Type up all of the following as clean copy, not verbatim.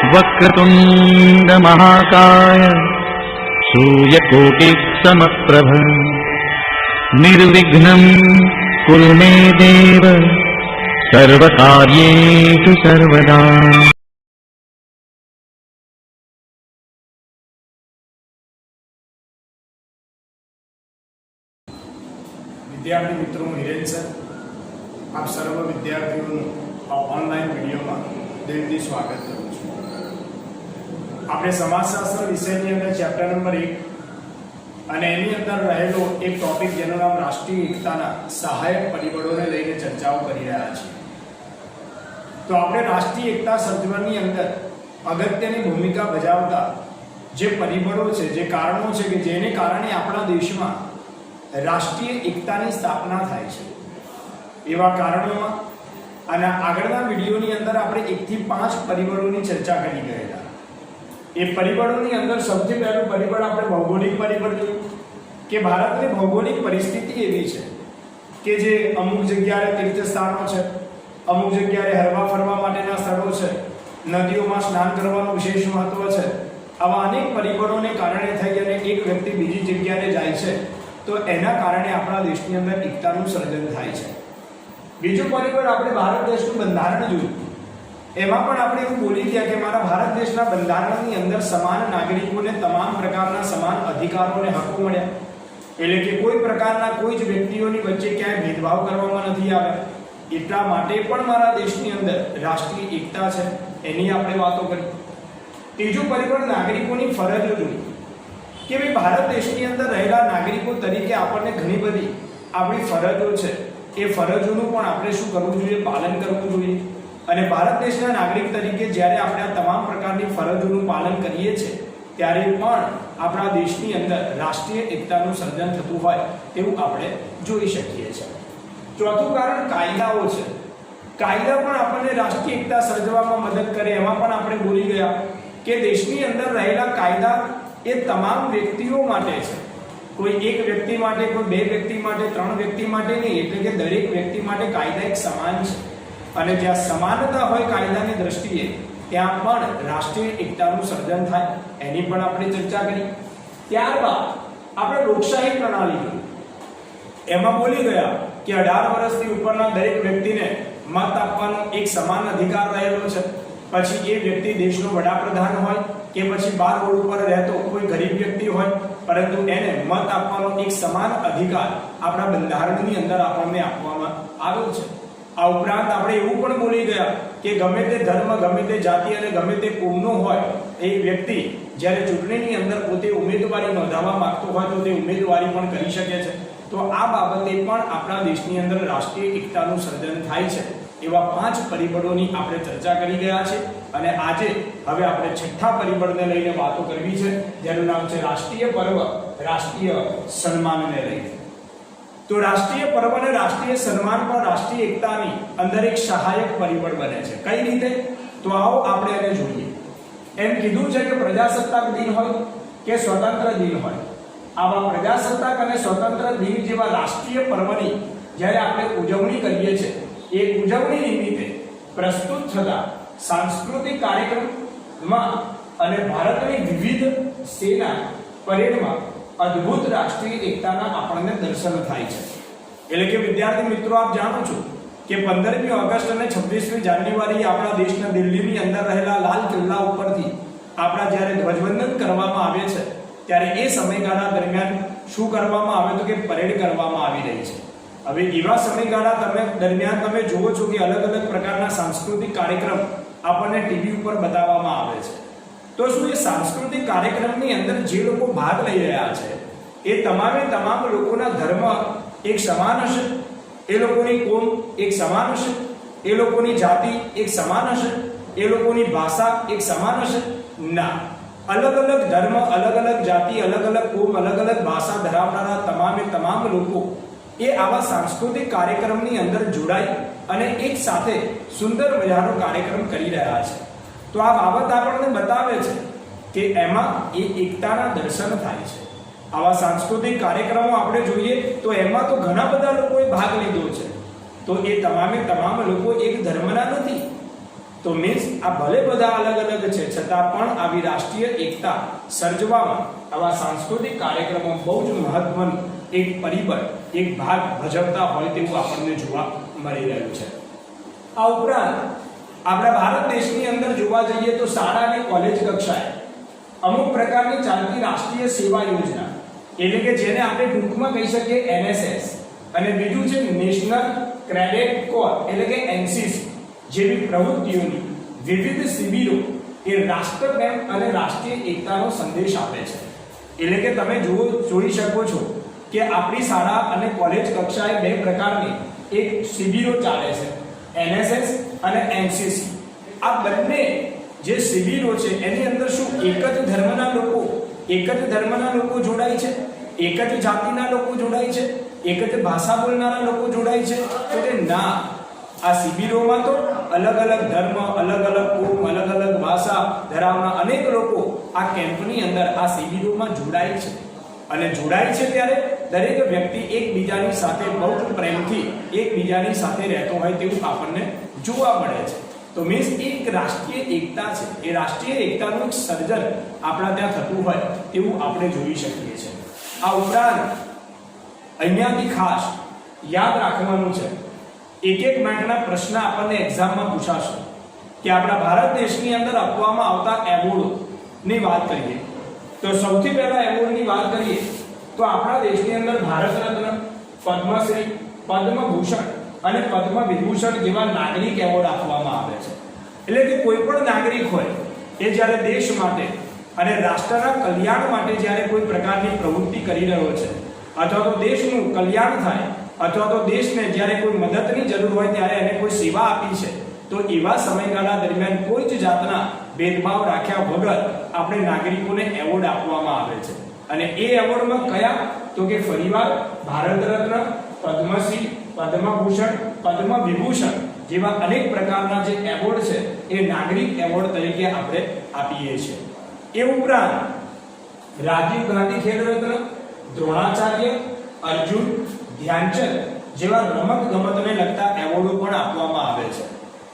वक्रतुंड महाकाय सूर्यकोटि समप्रभ निर्विघ्नं कुरु मे देव सर्वकार्येषु सर्वदा। विद्यार्थी मित्रों, हिरेन सर आप सर्व विद्यार्थीओं ऑनलाइन वीडियो में दिलथी स्वागत करूँ छूं। आपणे समाजशास्त्र विषयनी अंदर चैप्टर नंबर 1 અને એની અંદર રહેલો એક ટોપિક જેનું નામ રાષ્ટ્રીય એકતાના સહાયક પરિબળોને લઈને ચર્ચાઓ કરી રહ્યા છીએ। તો આપણે રાષ્ટ્રીય એકતા સર્જવાની અંદર અગત્યની ભૂમિકા ભજવતા જે પરિબળો છે, જે કારણો છે કે જેને કારણે આપણા દેશમાં રાષ્ટ્રીય એકતાની સ્થાપના થાય છે, એવા કારણોમાં અને આગળના વિડીયોની અંદર આપણે 1 થી 5 પરિબળોની ચર્ચા કરી ગયેલા। એ પરિબળોની અંદર સૌથી પહેલું પરિબળ આપણે ભૌગોલિક પરિબળ જોયું કે ભારતની ભૌગોલિક પરિસ્થિતિ એવી છે કે જે અમુક જગ્યાએ તીર્થસ્થાનો છે, અમુક જગ્યાએ હરવા ફરવા માટેના સ્થળો છે, નદીઓમાં સ્નાન કરવાનું વિશેષ મહત્વ છે। આવા અનેક પરિબળોને કારણે થઈ અને એક વ્યક્તિ બીજી જગ્યાએ જાય છે તો એના કારણે આપણા દેશની અંદર એકતાનું સર્જન થાય છે। બીજું પરિબળ આપણે ભારત દેશનું બંધારણ જોયું। એમાં પણ આપણે એવું બોલી ગયા કે મારા ભારત દેશના બંધારણની અંદર સમાન નાગરિકોને તમામ પ્રકારના સમાન અધિકારો અને હકો મળ્યા, એટલે કે કોઈ પ્રકારના કોઈ જ વ્યક્તિઓની વચ્ચે ક્યાંય ભેદભાવ કરવામાં નથી આવ્યા। એટલા માટે પણ મારા દેશની અંદર રાષ્ટ્રીય એકતા છે, એની આપણે વાતો કરી। ત્રીજું પરિબળ નાગરિકોની ફરજો જોઈ કે ભાઈ ભારત દેશની અંદર રહેલા નાગરિકો તરીકે આપણને ઘણી બધી આપણી ફરજો છે, એ ફરજોનું પણ આપણે શું કરવું જોઈએ, પાલન કરવું જોઈએ। અને ભારત દેશના નાગરિક તરીકે જ્યારે આપણે આ તમામ પ્રકારની ફરજોનું પાલન કરીએ છીએ ત્યારે પણ આપણા દેશની અંદર રાષ્ટ્રીય એકતાનું સર્જન થતું હોય તેવું આપણે જોઈ શકીએ છીએ। ચોથું કારણ કાયદાઓ છે। કાયદા પણ આપણને રાષ્ટ્રીય એકતા સર્જવામાં મદદ કરે। એમાં પણ આપણે બોલી ગયા કે દેશની અંદર રહેલા કાયદા એ તમામ વ્યક્તિઓ માટે છે, કોઈ એક વ્યક્તિ માટે, કોઈ બે વ્યક્તિ માટે, ત્રણ વ્યક્તિ માટે નહીં, એટલે કે દરેક વ્યક્તિ માટે કાયદા એક સમાન છે। અને જ્યાં સમાનતા હોય કાયદાની દ્રષ્ટિએ ત્યાં પણ રાષ્ટ્રીય એકતાનું સર્જન થાય, એની પણ આપણે ચર્ચા કરી। ત્યારબાદ આપણે લોકશાહી પ્રણાલી જોઈ। એમાં બોલી ગયા કે 18 વર્ષથી ઉપરના દરેક વ્યક્તિને મત આપવાનો એક સમાન અધિકાર રહેલો છે। પછી એ વ્યક્તિ દેશનો વડાપ્રધાન હોય કે પછી બહાર રોડ ઉપર રહેતો કોઈ ગરીબ વ્યક્તિ હોય, પરંતુ એને મત આપવાનો એક સમાન અધિકાર આપણા બંધારણની અંદર આપણને આપવામાં આવ્યો છે। આ ઉપરાંત આપણે એવું પણ બોલી ગયા કે ગમે તે ધર્મ, ગમે તે જાતિ અને ગમે તે કોમનો હોય એ વ્યક્તિ જ્યારે ચૂંટણીની અંદર પોતે ઉમેદવારી નોંધાવવા માંગતો હોય તો તે ઉમેદવારી પણ કરી શકે છે। તો આ બાબતે પણ આપણા દેશની અંદર રાષ્ટ્રીય એકતાનું સર્જન થાય છે। એવા 5 પરિબળોની આપણે ચર્ચા કરી ગયા છે અને આજે હવે આપણે છઠ્ઠા પરિબળને લઈને વાતો કરવી છે, જેનું નામ છે રાષ્ટ્રીય પર્વ, રાષ્ટ્રીય સન્માનને લઈને। तो राष्ट्रीय पर्व ने राष्ट्रीय सम्मान पर राष्ट्रीय एकतानी अंदर एक सहायक परिबळ बने छे। कई रीते? तो आओ आपणे એને જોઈએ। એમ કીધું છે કે પ્રજાસત્તાક દિન હોય કે સ્વતંત્ર દિન હોય, આવા પ્રજાસત્તાક અને સ્વતંત્ર દિન જેવા રાષ્ટ્રીય પર્વની જ્યારે આપણે ઉજવણી કરીએ છીએ, એ ઉજવણી નિમિત્તે પ્રસ્તુત થતા સાંસ્કૃતિક કાર્યક્રમમાં અને ભારતની વિવિધ સેના પરેડમાં અદ્ભુત રાષ્ટ્રીય એકતાના આપણને દર્શન થાય છે। એટલે કે વિદ્યાર્થી મિત્રો, આપ જાણો છો કે 15મી ઓગસ્ટ અને 26મી જાન્યુઆરી આપણા દેશના દિલ્હીની અંદર રહેલા લાલ કિલ્લા ઉપરથી આપણા જ્યારે ધ્વજવંદન કરવામાં આવે છે ત્યારે એ સમયગાળા દરમિયાન શું કરવામાં આવે તો કે પરેડ કરવામાં આવી રહી છે। હવે એવા સમયગાળા દરમિયાન તમે જુઓ છો કે અલગ અલગ પ્રકારના સાંસ્કૃતિક કાર્યક્રમ આપણને ટીવી ઉપર બતાવવામાં આવે છે। તો શું એ સાંસ્કૃતિક કાર્યક્રમની અંદર જે લોકો ભાગ લઈ રહ્યા છે એ તમામે તમામ લોકોના ધર્મ એક સમાન હશે, એ લોકોની કોમ એક સમાન હશે, એ લોકોની જાતિ એક સમાન હશે, એ લોકોની ભાષા એક સમાન હશે? ના, अलग अलग धर्म, अलग अलग जाति, अलग अलग कोम, अलग अलग भाषा धरावनारा તમામે તમામ લોકો એ આવા સાંસ્કૃતિક કાર્યક્રમની અંદર જોડાઈ અને એક સાથે સુંદર મજાનો કાર્યક્રમ કરી રહ્યા છે। તો આ બાબત આપણને બતાવે છે કે એમાં એ એકતાના દર્શન થાય છે। આવા સાંસ્કૃતિક કાર્યક્રમો આપણે જોઈએ તો એમાં તો ઘણા બધા લોકોએ ભાગ લીધો છે। તો એ તમામે તમામ લોકો એક ધર્મના નથી, તો મીન્સ આ ભલે બધા અલગ અલગ છે છતાં પણ આવી રાષ્ટ્રીય એકતા સર્જવામાં આવા સાંસ્કૃતિક કાર્યક્રમો બહુ જ મહત્વનું એક પરિબળ એક ભાગ ભજવતા હોય તેવું આપણને જોવા મળી રહ્યું છે. આ ઉપરાંત આપણા ભારત દેશની અંદર જોવા જઈએ તો શાળા અને કોલેજ કક્ષાએ અમુક પ્રકારની ચાલતી રાષ્ટ્રીય સેવા યોજના એટલે કે જેને આપણે ટૂંકમાં કહી શકીએ NSS અને બીજું છે નેશનલ ક્રેડિટ કોર એટલે કે NCC જેવી પ્રવૃત્તિઓની વિવિધ શિબિરો એ રાષ્ટ્રપ્રેમ અને રાષ્ટ્રીય એકતાનો સંદેશ આપે છે. એટલે કે તમે જોઈ શકો છો કે આપણી શાળા અને કોલેજ કક્ષાએ બે પ્રકારની એક શિબિરો ચાલે છે, NSS અને NCC. આ બંને જે શિબિરો છે એની અંદર શું એક જ ધર્મના લોકો જોડાય છે, એક જ જાતિના લોકો જોડાય છે, એક જ ભાષા બોલનારા લોકો જોડાય છે? તો કે ના, આ શિબિરોમાં તો અલગ અલગ ધર્મ, અલગ અલગ કોમ, અલગ અલગ ભાષા ધરાવનાર અનેક લોકો આ કેમ્પની અંદર આ શિબિરોમાં જોડાય છે. અને જોડાય છે ત્યારે દરેક વ્યક્તિ એકબીજાની સાથે બહુ જ પ્રેમથી એકબીજાની સાથે રહેતો હોય તેવું આપણને જોવા મળે છે. તો મીન્સ એક રાષ્ટ્રીય એકતા છે, એ રાષ્ટ્રીય એકતાનું સર્જન આપણા ત્યાં થતું હોય તેવું આપણે જોઈ શકીએ છીએ. આ ઉપરાંત અહીંયાથી ખાસ યાદ રાખવાનું છે, એક માર્કના પ્રશ્ન આપણને એક્ઝામમાં પૂછાશે કે આપણા ભારત દેશની અંદર આપવામાં આવતા એવોર્ડની વાત કરીએ તો સૌથી પહેલા એવોર્ડની વાત કરીએ તો આપણા દેશની અંદર ભારત રત્ન, પદ્મશ્રી, પદ્મભૂષણ અને પદ્મ વિભૂષણ જેવા નાગરિક એવોર્ડ આપવામાં આવે છે. એટલે કે કોઈ પણ નાગરિક હોય એ જ્યારે દેશ માટે અને રાષ્ટ્રના કલ્યાણ માટે જ્યારે કોઈ પ્રકારની પ્રવૃત્તિ કરી રહ્યો છે અથવા તો દેશનું કલ્યાણ થાય અથવા તો દેશને જ્યારે કોઈ મદદની જરૂર હોય ત્યારે એને કોઈ સેવા આપી છે તો એવા સમયગાળા દરમિયાન કોઈ જ જાતના ભેદભાવ રાખ્યા વગર આપણે નાગરિકોને એવોર્ડ આપવામાં આવે છે. અને એ એવોર્ડમાં કયા? તો કે ફરીવાર ભારત રત્ન, પદ્મશ્રી, પદ્મભૂષણ, પદ્મ વિભૂષણ જેવા અનેક પ્રકારના જે એવોર્ડ છે એ નાગરિક એવોર્ડ તરીકે આપણે આપીએ છીએ. એ ઉપરાંત રાજીવ ગાંધી ખેલ રત્ન, દ્રોણાચાર્ય, અર્જુન, ધ્યાનચંદ જેવા રમત ગમતને લગતા એવોર્ડો પણ આપવામાં આવે છે.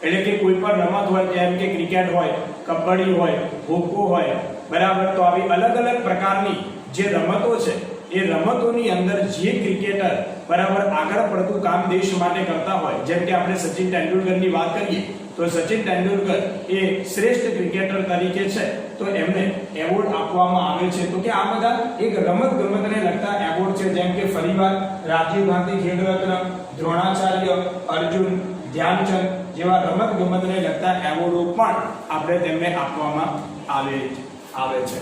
એટલે કે કોઈ પણ રમત હોય, જેમ કે ક્રિકેટ હોય, કબડ્ડી હોય, ખોખો હોય, બરાબર, તો આવી અલગ અલગ પ્રકારની જે રમતો છે એ રમતોની અંદર જે ક્રિકેટર બરાબર આગળ પડતું કામ દેશ માટે કરતા હોય, જેમ કે આપણે સચિન તેંડુલકરની વાત કરીએ તો સચિન તેંડુલકર એ શ્રેષ્ઠ ક્રિકેટર તરીકે છે તો એમને એવોર્ડ આપવામાં આવે છે. તો કે આ બધા એક રમત ગમતને લગતા એવોર્ડ છે, જેમ કે ફરીવાર રાજીવ ગાંધી ખેલ રત્ન, દ્રોણાચાર્ય, અર્જુન, ધ્યાનચંદ જેવા રમત ગમતને લગતા એવોર્ડો પણ આપણે તેમને આપવામાં આવે છે.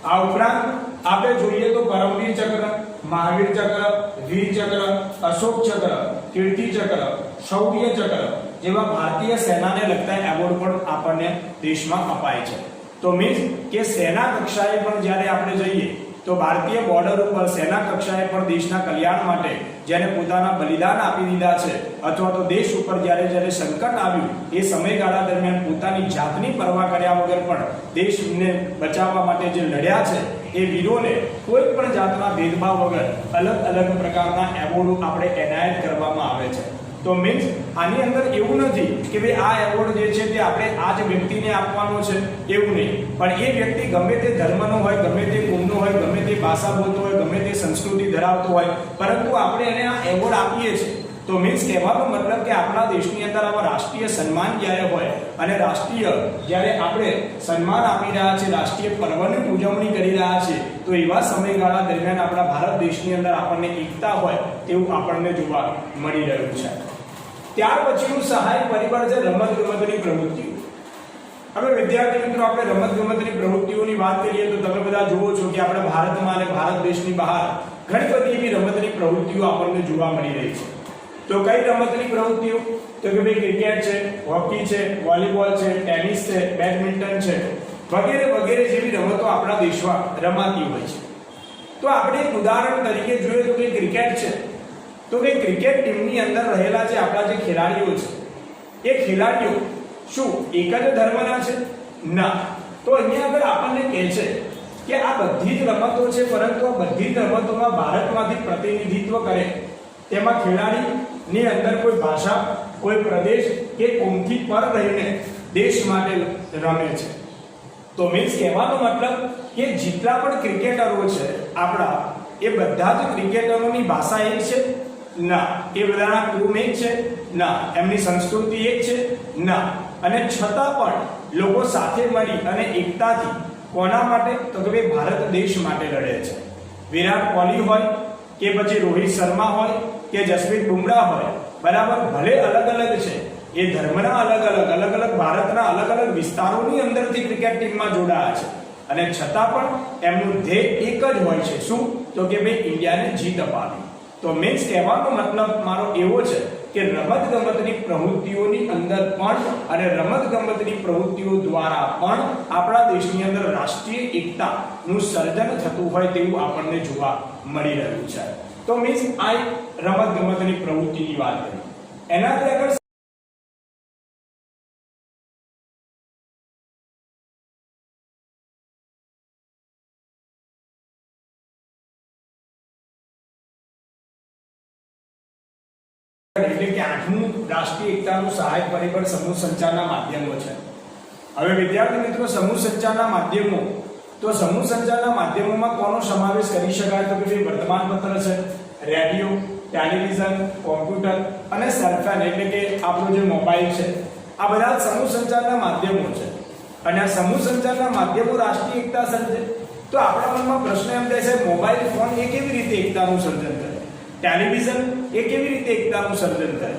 આ ઉપરાંત આપણે જોઈએ તો પરમવીર ચક્ર, મહાવીર ચક્ર, વીર ચક્ર, અશોક ચક્ર, કીર્તિ ચક્ર, શૌર્ય ચક્ર જેવા ભારતીય સેનાને લગતા એવોર્ડ પણ આપણને દેશમાં અપાય છે. તો મીન્સ કે સેના કક્ષાએ પણ જ્યારે આપણે જઈએ તો ભારતીય બોર્ડર ઉપર સેના કક્ષાએ પણ દેશના કલ્યાણ માટે જેને પોતાના બલિદાન આપી દીધા છે અથવા તો દેશ ઉપર જ્યારે સંકટ આવ્યું એ સમયગાળા દરમિયાન પોતાની જાતની પરવા કર્યા વગર પણ દેશને બચાવવા માટે જે લડ્યા છે એ વીરોને કોઈ પણ જાતના ભેદભાવ વગર અલગ અલગ પ્રકારના એવોર્ડો આપણે એનાયત કરવામાં આવે છે. તો મીન્સ આની અંદર એવું નથી કે ભાઈ આ એવોર્ડ જે છે તે આપણે આ જ વ્યક્તિને આપવાનો છે એવું નહીં, પણ એ વ્યક્તિ ગમે તે ધર્મનો હોય, ગમે તે કોમનો હોય, ગમે તે ભાષા બોલતો હોય, ગમે તે સંસ્કૃતિ ધરાવતો હોય, પરંતુ આપણે એને આ એવોર્ડ આપીએ છીએ. તો મીન્સ કહેવાનો મતલબ કે આપણા દેશની અંદર આવા રાષ્ટ્રીય સન્માન જ્યારે હોય અને રાષ્ટ્રીય જ્યારે આપણે સન્માન આપી રહ્યા છે, રાષ્ટ્રીય પર્વની ઉજવણી કરી રહ્યા છે, તો એવા સમયગાળા દરમિયાન આપણા ભારત દેશની અંદર આપણને એકતા હોય તેવું આપણને જોવા મળી રહ્યું છે. ત્યાર પછીનું સહાયક પરિબળ છે રમત ગમતની પ્રવૃત્તિઓ. હવે વિદ્યાર્થી મિત્રો, આપણે રમત ગમતની પ્રવૃત્તિઓની વાત કરીએ તો તમે બધા જુઓ છો કે આપણા ભારતમાં અને ભારત દેશની બહાર ઘણી બધી એવી રમતની પ્રવૃત્તિઓ આપણને જોવા મળી રહી છે. તો કઈ રમતની પ્રવૃત્તિઓ? તો કે ભાઈ ક્રિકેટ છે, હોકી છે, વોલીબોલ છે, ટેનિસ છે, બેડમિન્ટન છે, વગેરે વગેરે જેવી રમતો આપણા દેશમાં રમાતી હોય છે. તો આપણે એક ઉદાહરણ તરીકે જોઈએ તો કે ક્રિકેટ છે, તો કે ક્રિકેટ ટીમની અંદર રહેલા જે આપણા જે ખેલાડીઓ છે એ ખેલાડીઓ શું એક જ ધર્મના છે? ના. તો અહીંયા આગળ આપણને કહે છે કે આ બધી જ રમતો છે, પરંતુ આ બધી જ રમતોમાં ભારતમાંથી પ્રતિનિધિત્વ કરે તેમાં ખેલાડીની અંદર કોઈ ભાષા, કોઈ પ્રદેશ કે કોમથી પર રહીને દેશ માટે રમે છે. તો મીન્સ કહેવાનો મતલબ કે જેટલા પણ ક્રિકેટરો છે આપણા, એ બધા જ ક્રિકેટરોની ભાષા એક છે? ના. એ બધાના કુમ એક છે? ના. એમની સંસ્કૃતિ એક છે? ના. અને છતાં પણ લોકો સાથે મળી અને એકતાથી કોના માટે? તો કે ભાઈ ભારત દેશ માટે લડે છે. વિરાટ કોહલી હોય કે પછી રોહિત શર્મા હોય કે જસપ્રીત બુમરાહ હોય, બરાબર, ભલે અલગ અલગ છે, એ ધર્મના અલગ અલગ ભારતના અલગ અલગ વિસ્તારોની અંદરથી ક્રિકેટ ટીમમાં જોડાયા છે, અને છતાં પણ એમનું ધ્યેય એક જ હોય છે. શું? તો કે ભાઈ ઇન્ડિયાને જીત અપાવી. તો મીન્સ કહેવાનો મતલબ મારો એવો છે કે રમતગમતની પ્રવૃત્તિઓની અંદર પણ અને રમતગમતની પ્રવૃત્તિઓ દ્વારા પણ આપણા દેશની અંદર રાષ્ટ્રીય એકતાનું સર્જન થતું હોય તેવું આપણને જોવા મળી રહ્યું છે. તો મીન્સ આ રમતગમતની પ્રવૃત્તિની વાત કરી. એનાથી આગળ એટલે કે 8મું રાષ્ટ્રીય એકતાનું સહાયક પરિબળ સમૂહ સંચારના માધ્યમો છે. હવે વિદ્યાર્થી મિત્રો, સમૂહ સંચારના માધ્યમો, તો સમૂહ સંચારના માધ્યમોમાં કોનો સમાવેશ કરી શકાય? તો કે વર્તમાનપત્ર છે, રેડિયો, ટેલિવિઝન, કોમ્પ્યુટર અને સેલફોન એટલે કે આપણો જે મોબાઈલ છે. આ બધા સમૂહ સંચારના માધ્યમો છે. અને આ સમૂહ સંચારના માધ્યમો રાષ્ટ્રીય એકતા સર્જે. તો આપણા મનમાં પ્રશ્ન એમ થાય છે, મોબાઈલ ફોન એ કેવી રીતે એકતાનું સર્જન કરે? ટેલિવિઝન એ કેવી રીતે એકતાનું સર્જન કરે?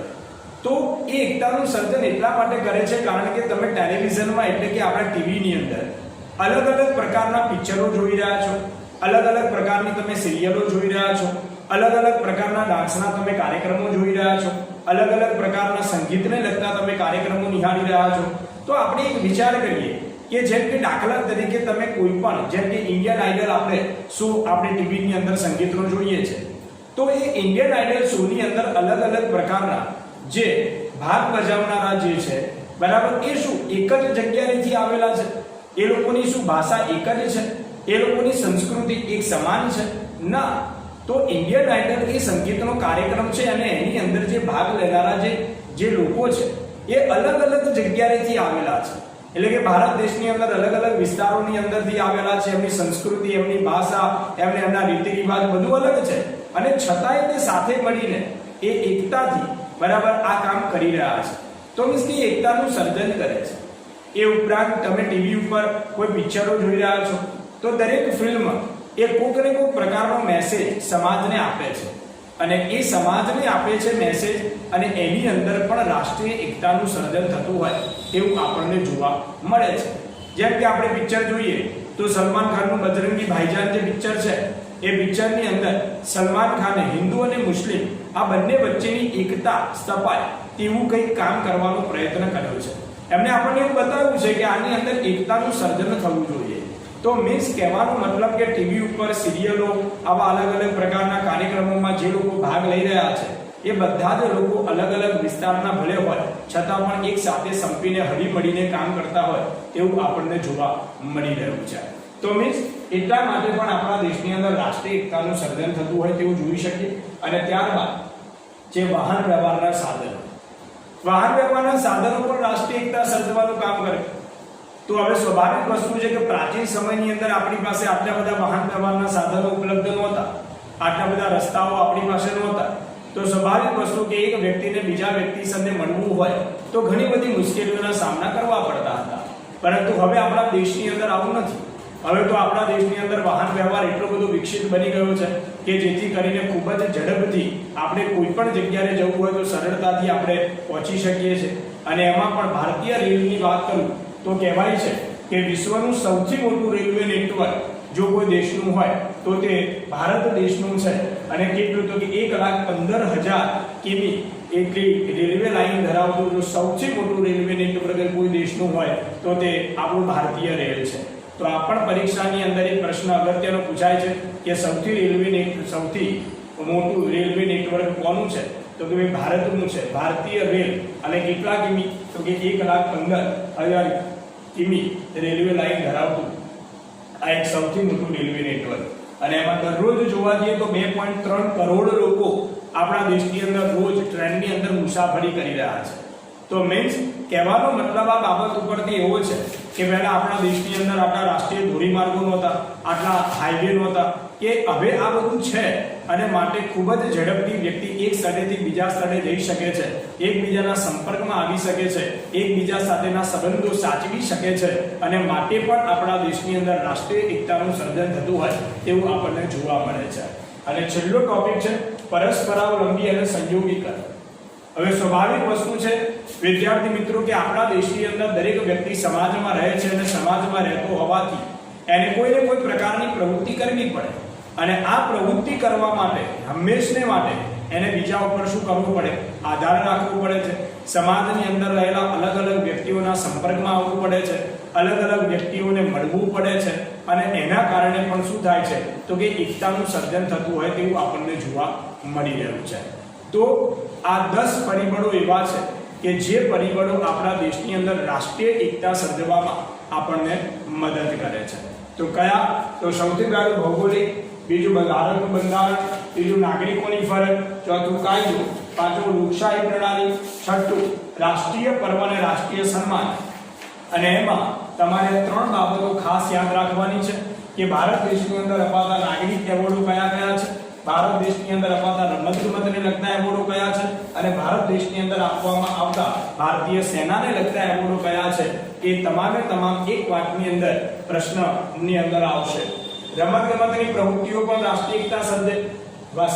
તો એ એકતાનું સર્જન એટલા માટે કરે છે કારણ કે તમે ટેલિવિઝનમાં એટલે કે આપણા ટીવીની અંદર અલગ અલગ પ્રકારના પિક્ચરો જોઈ રહ્યા છો, અલગ અલગ પ્રકારની તમે સિરિયલો જોઈ રહ્યા છો, અલગ અલગ પ્રકારના ડાન્સના તમે કાર્યક્રમો જોઈ રહ્યા છો, અલગ અલગ પ્રકારના સંગીતને લગતા તમે કાર્યક્રમો નિહાળી રહ્યા છો. તો આપણે એક વિચાર કરીએ કે જેમ કે દાખલા તરીકે તમે કોઈ પણ, જેમ કે ઇન્ડિયન આઇડલ આપણે ટીવીની અંદર સંગીતનો જોઈએ છે, તો એ ઇન્ડિયન આઇડલ શોની અંદર અલગ અલગ પ્રકારના જે ભાગ ભજવનારા જે છે, બરાબર, એ શું એક જ જગ્યાએથી આવેલા છે? એ લોકોની શું ભાષા એક જ છે? એ લોકોની સંસ્કૃતિ એક સમાન છે? ના. તો ઇન્ડિયન આઇડલ એ સંગીતનો કાર્યક્રમ છે અને એની અંદર જે ભાગ લેનારા જે લોકો છે એ અલગ અલગ જગ્યાએથી આવેલા છે. એટલે કે ભારત દેશની અંદર અલગ અલગ વિસ્તારોની અંદરથી આવેલા છે. એમની સંસ્કૃતિ, એમની ભાષા, એમના રીતિ રિવાજ બધું અલગ છે, અને છતાંય તે સાથે મળીને એ એકતાથી, બરાબર, આ કામ કરી રહ્યા છે. તો મીન્સ કે એકતાનું સર્જન કરે છે. એ ઉપરાંત તમે ટીવી ઉપર કોઈ પિક્ચરો જોઈ રહ્યા છો, તો દરેક ફિલ્મ એ કોઈક ને કોઈક પ્રકારનો મેસેજ સમાજને આપે છે, અને એ સમાજને આપે છે મેસેજ, અને એની અંદર પણ રાષ્ટ્રીય એકતાનું સર્જન થતું હોય એવું આપણને જોવા મળે છે. જેમ કે આપણે પિક્ચર જોઈએ તો સલમાન ખાનનું બજરંગી ભાઈજાન જે પિક્ચર છે, એ પિક્ચરની અંદર સલમાન ખાને હિન્દુ અને મુસ્લિમ આ બંને વચ્ચેની એકતા સ્થપાય તેવું કંઈક કામ કરવાનો પ્રયત્ન કર્યો છે. એમને આપણને એવું બતાવ્યું છે કે આની અંદર એકતાનું સર્જન થવું જોઈએ. તો મીન્સ કહેવાનો મતલબ કે ટીવી ઉપર સિરિયલો, આવા અલગ અલગ પ્રકારના કાર્યક્રમોમાં જે લોકો ભાગ લઈ રહ્યા છે, એ બધા જ લોકો અલગ અલગ વિસ્તારના ભલે હોય છતાં પણ એક સાથે સંપીને હળી મળીને કામ કરતા હોય તેવું આપણને જોવા મળી રહ્યું છે. તો મીન્સ એટલા માટે પણ આપણા દેશની અંદર રાષ્ટ્રીય એકતાનું સર્જન થતું હોય તેવું જોઈ શકીએ. અને ત્યારબાદ જે વાહન વ્યવહારના સાધનો પણ રાષ્ટ્રીય એકતા સર્જવાનું કામ કરે. તો હવે સ્વાભાવિક વસ્તુ છે કે પ્રાચીન સમયની અંદર આપણી પાસે આટલા બધા વાહન વ્યવહારના સાધનો ઉપલબ્ધ નહોતા, આટલા બધા રસ્તાઓ આપણી પાસે નહોતા. તો સ્વાભાવિક વસ્તુ કે એક વ્યક્તિને બીજા વ્યક્તિ સાથે મળવું હોય તો ઘણી બધી મુશ્કેલીઓના સામના કરવા પડતા હતા. પરંતુ હવે આપણા દેશની અંદર આવું નથી. હવે તો આપણા દેશની અંદર વાહન વ્યવહાર એટલો બધો વિકસિત બની ગયો છે કે જેથી કરીને ખૂબ જ ઝડપથી આપણે કોઈ પણ જગ્યાએ જવું હોય તો સરળતાથી આપણે પહોંચી શકીએ છીએ. અને એમાં પણ ભારતીય રેલવેની વાત કરું તો કહેવાય છે કે વિશ્વનું સૌથી મોટું રેલવે નેટવર્ક જો કોઈ દેશનું હોય તો તે ભારત દેશનું છે. અને કેટલું તો કે 1,15,000 કિમી એટલી રેલવે લાઈન ધરાવતું જો સૌથી મોટું રેલવે નેટવર્ક કોઈ દેશનું હોય તો તે આપણું ભારતીય રેલ છે. તો આ પણ પરીક્ષાની અંદર એક પ્રશ્ન અગત્યનો પૂછાય છે કે સૌથી મોટું રેલવે નેટવર્ક કોનું છે? તો કે ભારતનું છે, ભારતીય રેલ. અને કેટલા કિમી? તો કે 1,15,000 કિમી રેલવે લાઈન ધરાવતું આ એક સૌથી મોટું રેલવે નેટવર્ક. અને એમાં દરરોજ જોવા જઈએ તો 2.3 કરોડ લોકો આપણા દેશની અંદર રોજ ટ્રેનની અંદર મુસાફરી કરી રહ્યા છે. તો મીન્સ કહેવાનો મતલબ આ બાબત ઉપરથી એવો છે કે પહેલા આપણા દેશની અંદર આટલા રાષ્ટ્રીય ધોરીમાર્ગો નહોતા, આટલા હાઈવે નહોતા, કે હવે આ બધું છે અને માટે ખૂબ જ ઝડપથી વ્યક્તિ એક સ્થળેથી બીજા સ્થળે જઈ શકે છે, એકબીજાના સંપર્કમાં આવી શકે છે, એકબીજા સાથેના સંબંધો સાચવી શકે છે અને માટે પણ આપણા દેશની અંદર રાષ્ટ્રીય એકતાનું સર્જન થતું હોય તેવું આપણને જોવા મળે છે. અને છેલ્લો ટોપિક છે પરસ્પરાવલંબી અને સંયોગીકરણ. હવે સ્વાભાવિક વસ્તુ છે વિદ્યાર્થી મિત્રો કે આપણા દેશની અંદર દરેક વ્યક્તિ સમાજમાં રહે છે અને સમાજમાં રહેતો હોવાથી એને કોઈને કોઈ પ્રકારની પ્રવૃત્તિ કરવી પડે અને આ પ્રવૃત્તિ કરવા માટે હંમેશને માટે એને બીજા ઉપર શું કરવું પડે? આધાર રાખવો પડે છે. સમાજની અંદર રહેલા અલગ અલગ વ્યક્તિઓના સંપર્કમાં આવવું પડે છે, અલગ અલગ વ્યક્તિઓને મળવું પડે છે અને એના કારણે પણ શું થાય છે તો કે એકતાનું સર્જન થતું હોય તેવું આપણને જોવા મળી રહ્યું છે. તો આ 10 પરિબળો એવા છે કે જે પરિબળો આપણા દેશની અંદર રાષ્ટ્રીય એકતા સર્જવામાં આપણને મદદ કરે છે. તો કયા? તો સૌથી પહેલું ભૌગોલિક, બીજું ભારતનું બંધારણ, ત્રીજું નાગરિકોની ફરજ, ચોથું કાયદો, પાંચમું લોકશાહી પ્રણાલી, છઠ્ઠું રાષ્ટ્રીય પર્વ અને રાષ્ટ્રીય સન્માન. અને એમાં તમારે 3 બાબતો ખાસ યાદ રાખવાની છે કે ભારત દેશની અંદર અપાતા નાગરિક એવોર્ડો કયા કયા છે, ભારત દેશની અંદર અપાતા રમતગમતને લગતા એવોર્ડો કયા છે અને ભારત દેશની અંદર આપવામાં આવતા ભારતીય સેનાને લગતા એવોર્ડો કયા છે. એ તમામે તમામ એક વાક્યની અંદર પ્રશ્નની અંદર આવશે. રમતગમતની પ્રવૃત્તિઓ પણ રાષ્ટ્રીય એકતા સર્જે,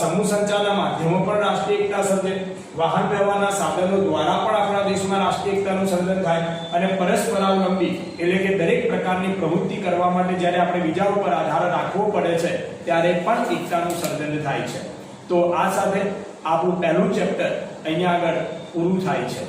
સમૂહ સંચાલન માધ્યમો પણ રાષ્ટ્રીય એકતા સર્જે, વાહન વ્યવહારના સાધનો દ્વારા પણ આપણા દેશમાં રાષ્ટ્રીય એકતાનું સર્જન થાય અને પરસ્પરાવલંબી એટલે કે દરેક પ્રકારની પ્રવૃત્તિ કરવા માટે જ્યારે આપણે બીજા ઉપર આધાર રાખવો પડે છે ત્યારે પણ એકતાનું સર્જન થાય છે. તો આ સાથે આપણું પહેલું ચેપ્ટર અહીંયા આગળ પૂરું થાય છે.